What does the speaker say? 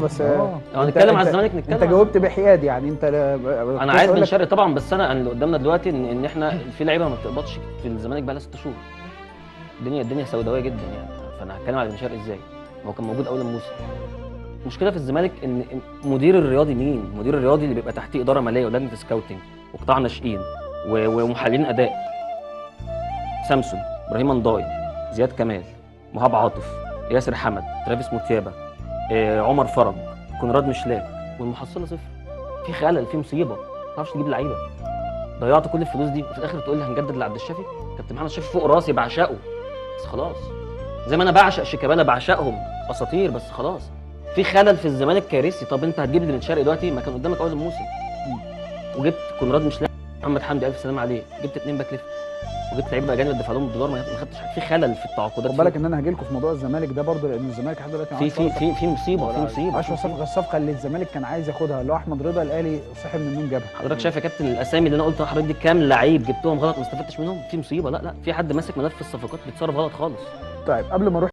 بس هنتكلم على الزمالك، نتكلم. انت جاوبت بحياد يعني. انت انا عايز بن شرقي طبعا، بس انا اللي قدامنا دلوقتي ان احنا في لعيبه ما بتقبضش في الزمالك بقى لها 6 شهور. الدنيا سوداويه جدا يعني. فانا هتكلم على بن شرقي ازاي؟ هو كان موجود اول الموسم. المشكله في الزمالك ان مدير الرياضي مين؟ المدير الرياضي اللي بيبقى تحتيه اداره ماليه ولجنه سكاوتنج وقطاع ناشئين ومحللين اداء. سامسون، ابراهيم انضاي، زياد كمال، مهاب عاطف، ياسر حمد، ترافيس موتيابا، عمر فرج، كونراد مشلاك، والمحصله صفر. في خلل، في مصيبه، ما تعرفش تجيب لعيبه. ضيعت كل الفلوس دي وفي الاخر تقول لي هنجدد لعبد الشافي؟ كابتن محمد الشافي فوق راسي بعشقه، بس خلاص. زي ما انا بعشق شيكابالا، بعشقهم اساطير، بس خلاص. في خلل في الزمالك كارثي. طب انت هتجيب لي بن شرقي دلوقتي؟ ما كان قدامك اول الموسم وجبت كونراد مشلاك، محمد حمدي الف سلام عليه، جبت 2 باك ليفت وجبت لعيبه اجانب دفع لهم بالدولار، ما خدتش حاجه. في خلل في التعاقدات. خد بالك ان انا هاجي لكم في موضوع الزمالك ده برضه، لان الزمالك لحد دلوقتي في مصيبه. اشهر الصفقه اللي الزمالك كان عايز ياخدها اللي هو احمد رضا الاهلي صاحب من النوم جابها. حضرتك شايف يا كابتن الاسامي اللي انا قلت لحضرتك دي كام لعيب جبتهم غلط ما استفدتش منهم؟ في مصيبه. لا في حد ماسك ملف الصفقات بيتصرف غلط خالص. طيب قبل ما اروح